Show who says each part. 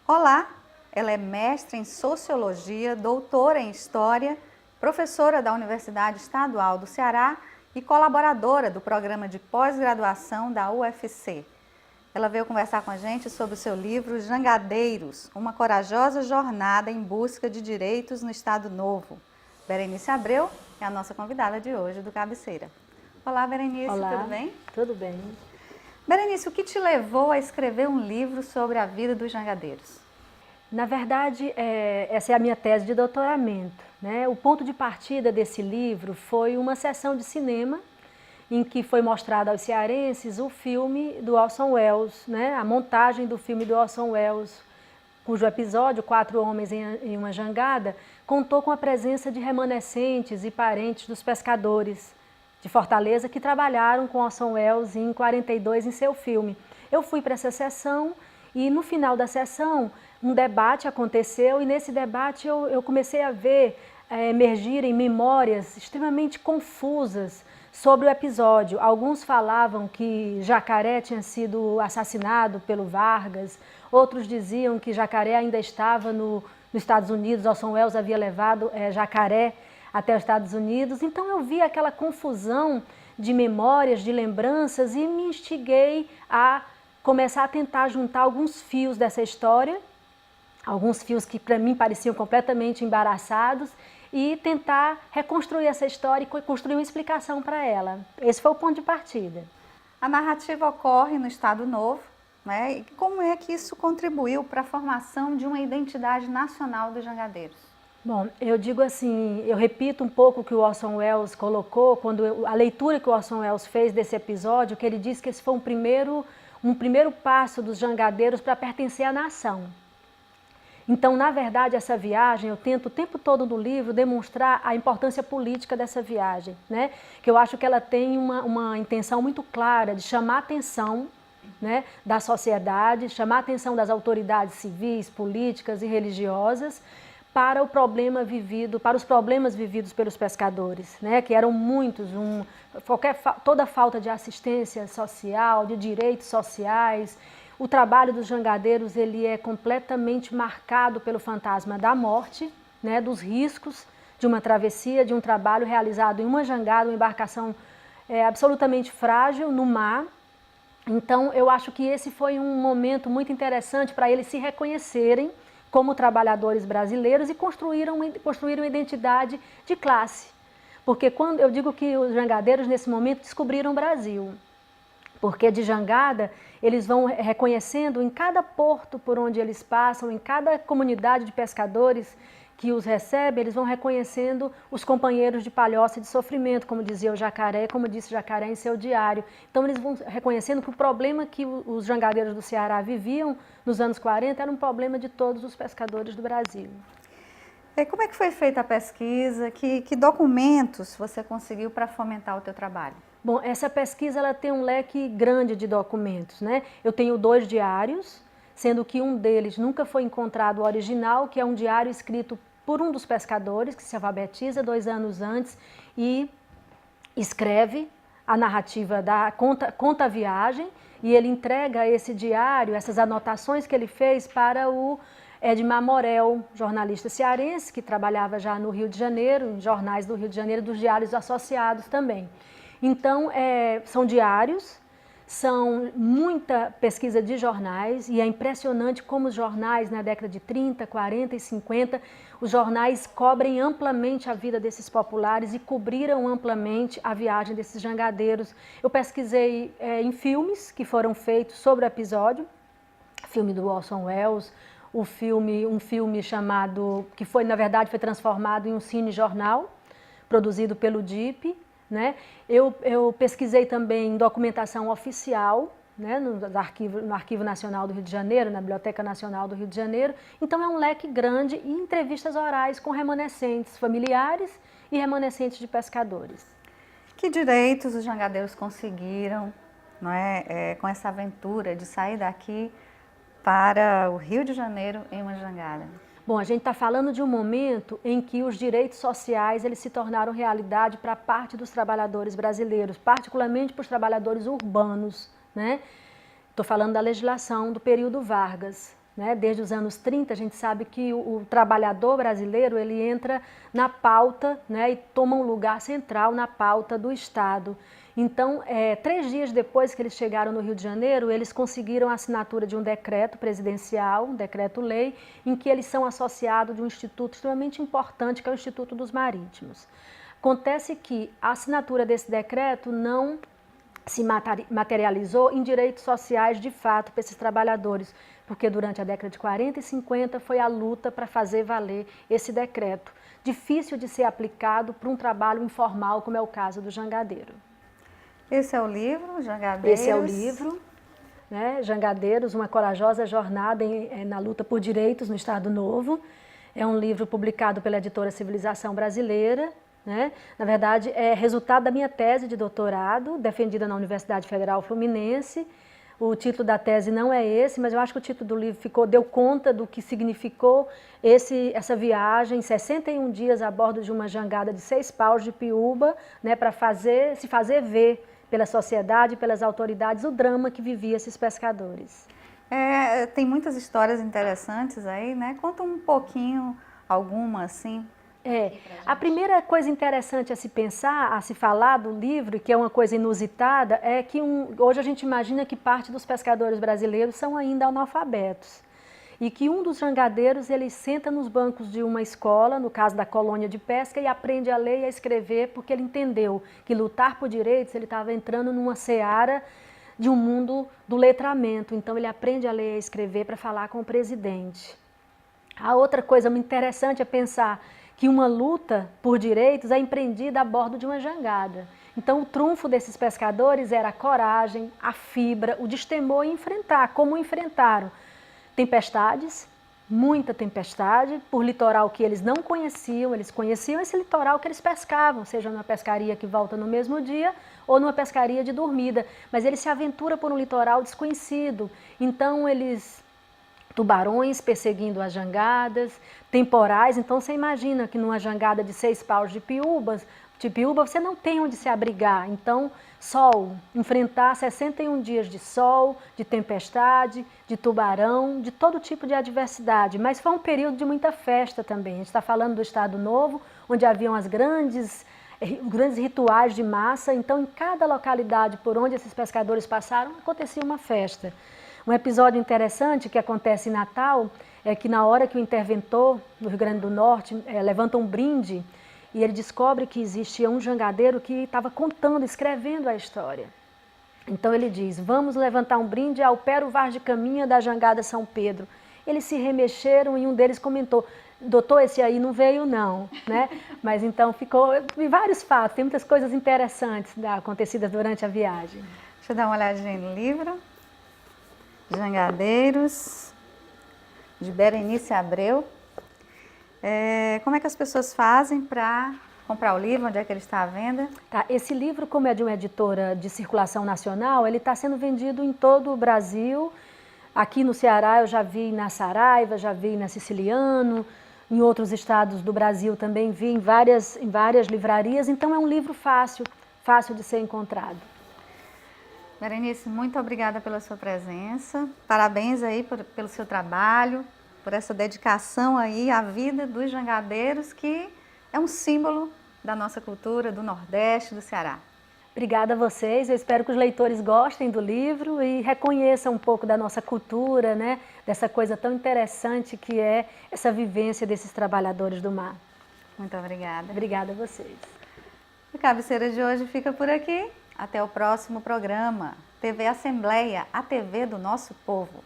Speaker 1: Olá, ela é mestre em Sociologia, doutora em História, professora da Universidade Estadual do Ceará e colaboradora do programa de pós-graduação da UFC. Ela veio conversar com a gente sobre o seu livro Jangadeiros, uma corajosa jornada em busca de direitos no Estado Novo. Berenice Abreu é a nossa convidada de hoje do Cabeceira. Olá, Berenice,
Speaker 2: Olá,
Speaker 1: tudo bem?
Speaker 2: Tudo bem.
Speaker 1: Berenice, o que te levou a escrever um livro sobre a vida dos jangadeiros?
Speaker 2: Na verdade, essa é a minha tese de doutoramento, né? O ponto de partida desse livro foi uma sessão de cinema em que foi mostrado aos cearenses o filme do Orson Welles, né? A montagem do filme do Orson Welles, cujo episódio, 4 Homens em uma Jangada, contou com a presença de remanescentes e parentes dos pescadores de Fortaleza que trabalharam com Orson Welles em 42 em seu filme. Eu fui para essa sessão e no final da sessão um debate aconteceu e nesse debate eu comecei a ver emergirem memórias extremamente confusas sobre o episódio. Alguns falavam que Jacaré tinha sido assassinado pelo Vargas, outros diziam que Jacaré ainda estava nos Estados Unidos, Orson Welles havia levado Jacaré até os Estados Unidos. Então eu vi aquela confusão de memórias, de lembranças e me instiguei a começar a tentar juntar alguns fios dessa história, alguns fios que para mim pareciam completamente embaraçados, e tentar reconstruir essa história e construir uma explicação para ela. Esse foi o ponto de partida.
Speaker 1: A narrativa ocorre no Estado Novo, né? E como é que isso contribuiu para a formação de uma identidade nacional dos jangadeiros?
Speaker 2: Bom, eu digo assim, eu repito um pouco o que o Orson Welles colocou, a leitura que o Orson Welles fez desse episódio, que ele disse que esse foi um primeiro passo dos jangadeiros para pertencer à nação. Então, na verdade, essa viagem, eu tento o tempo todo no livro demonstrar a importância política dessa viagem, né? Que eu acho que ela tem uma intenção muito clara de chamar a atenção, né, da sociedade, chamar a atenção das autoridades civis, políticas e religiosas para o problema vivido, para os problemas vividos pelos pescadores, né, que eram muitos, toda falta de assistência social, de direitos sociais. O trabalho dos jangadeiros ele é completamente marcado pelo fantasma da morte, né, dos riscos de uma travessia, de um trabalho realizado em uma jangada, uma embarcação absolutamente frágil no mar. Então, eu acho que esse foi um momento muito interessante para eles se reconhecerem como trabalhadores brasileiros e construíram uma identidade de classe. Porque quando eu digo que os jangadeiros, nesse momento, descobriram o Brasil. Porque de jangada, eles vão reconhecendo em cada porto por onde eles passam, em cada comunidade de pescadores que os recebe, eles vão reconhecendo os companheiros de palhoça e de sofrimento, como dizia o Jacaré, como disse o Jacaré em seu diário. Então eles vão reconhecendo que o problema que os jangadeiros do Ceará viviam nos anos 40 era um problema de todos os pescadores do Brasil.
Speaker 1: E como é que foi feita a pesquisa? Que documentos você conseguiu para fomentar o teu trabalho?
Speaker 2: Bom, essa pesquisa ela tem um leque grande de documentos, né? Eu tenho 2 diários, sendo que um deles nunca foi encontrado o original, que é um diário escrito por um dos pescadores, que se alfabetiza 2 anos antes e escreve a narrativa, conta a viagem, e ele entrega esse diário, essas anotações que ele fez para o Edmar Morel, jornalista cearense, que trabalhava já no Rio de Janeiro, em jornais do Rio de Janeiro, dos diários associados também. Então, são diários, são muita pesquisa de jornais e é impressionante como os jornais na década de 30, 40 e 50, os jornais cobrem amplamente a vida desses populares e cobriram amplamente a viagem desses jangadeiros. Eu pesquisei em filmes que foram feitos sobre o episódio, filme do Orson Welles, um filme chamado, que foi, na verdade, foi transformado em um cinejornal, produzido pelo DIP, né? Eu pesquisei também em documentação oficial, né, no Arquivo Nacional do Rio de Janeiro, na Biblioteca Nacional do Rio de Janeiro. Então é um leque grande e entrevistas orais com remanescentes familiares e remanescentes de pescadores.
Speaker 1: Que direitos os jangadeiros conseguiram, não é, com essa aventura de sair daqui para o Rio de Janeiro em uma jangada?
Speaker 2: Bom, a gente está falando de um momento em que os direitos sociais eles se tornaram realidade para parte dos trabalhadores brasileiros, particularmente para os trabalhadores urbanos, né? Estou falando da legislação do período Vargas. né? Desde os anos 30, a gente sabe que o trabalhador brasileiro ele entra na pauta, né? E toma um lugar central na pauta do Estado. Então, 3 dias depois que eles chegaram no Rio de Janeiro, eles conseguiram a assinatura de um decreto presidencial, um decreto-lei, em que eles são associados de um instituto extremamente importante, que é o Instituto dos Marítimos. Acontece que a assinatura desse decreto não se materializou em direitos sociais de fato para esses trabalhadores, porque durante a década de 40 e 50 foi a luta para fazer valer esse decreto, difícil de ser aplicado para um trabalho informal, como é o caso do jangadeiro.
Speaker 1: Esse é o livro, Jangadeiros?
Speaker 2: Esse é o livro, né? Jangadeiros, uma corajosa jornada na luta por direitos no Estado Novo. É um livro publicado pela editora Civilização Brasileira, né? Na verdade, é resultado da minha tese de doutorado, defendida na Universidade Federal Fluminense. O título da tese não é esse, mas eu acho que o título do livro deu conta do que significou essa viagem, 61 dias a bordo de uma jangada de 6 paus de Piúba, né, para se fazer ver pela sociedade, pelas autoridades, o drama que viviam esses pescadores.
Speaker 1: Tem muitas histórias interessantes aí, né? Conta um pouquinho, alguma assim.
Speaker 2: A primeira coisa interessante a se pensar, a se falar do livro, que é uma coisa inusitada, é que hoje a gente imagina que parte dos pescadores brasileiros são ainda analfabetos. E que um dos jangadeiros, ele senta nos bancos de uma escola, no caso da colônia de pesca, e aprende a ler e a escrever, porque ele entendeu que lutar por direitos, ele estava entrando numa seara de um mundo do letramento. Então ele aprende a ler e a escrever para falar com o presidente. A outra coisa muito interessante é pensar que uma luta por direitos é empreendida a bordo de uma jangada. Então o trunfo desses pescadores era a coragem, a fibra, o destemor em enfrentar, como enfrentaram tempestades, muita tempestade, por litoral que eles não conheciam, eles conheciam esse litoral que eles pescavam, seja numa pescaria que volta no mesmo dia ou numa pescaria de dormida, mas eles se aventuram por um litoral desconhecido, então tubarões perseguindo as jangadas, temporais, então você imagina que numa jangada de 6 paus de Piúba você não tem onde se abrigar, então sol, enfrentar 61 dias de sol, de tempestade, de tubarão, de todo tipo de adversidade, mas foi um período de muita festa também. A gente está falando do Estado Novo, onde haviam os grandes rituais de massa, então em cada localidade por onde esses pescadores passaram acontecia uma festa. Um episódio interessante que acontece em Natal é que na hora que o interventor no Rio Grande do Norte levanta um brinde, e ele descobre que existia um jangadeiro que estava contando, escrevendo a história. Então ele diz, vamos levantar um brinde ao Pero Vaz de Caminha da jangada São Pedro. Eles se remexeram e um deles comentou, doutor, esse aí não veio não, né? Mas então ficou, vários fatos, tem muitas coisas interessantes acontecidas durante a viagem.
Speaker 1: Deixa eu dar uma olhadinha no livro. Jangadeiros, de Berenice Abreu. Como é que as pessoas fazem para comprar o livro? Onde é que ele está à venda?
Speaker 2: Esse livro, como é de uma editora de circulação nacional, ele está sendo vendido em todo o Brasil. Aqui no Ceará eu já vi na Saraiva, já vi na Siciliano, em outros estados do Brasil também vi em várias livrarias, então é um livro fácil de ser encontrado.
Speaker 1: Berenice, muito obrigada pela sua presença, parabéns aí pelo seu trabalho, por essa dedicação aí à vida dos jangadeiros, que é um símbolo da nossa cultura, do Nordeste, do Ceará.
Speaker 2: Obrigada a vocês, eu espero que os leitores gostem do livro e reconheçam um pouco da nossa cultura, né? Dessa coisa tão interessante que é essa vivência desses trabalhadores do mar.
Speaker 1: Muito obrigada.
Speaker 2: Obrigada a vocês.
Speaker 1: A cabeceira de hoje fica por aqui. Até o próximo programa. TV Assembleia, a TV do nosso povo.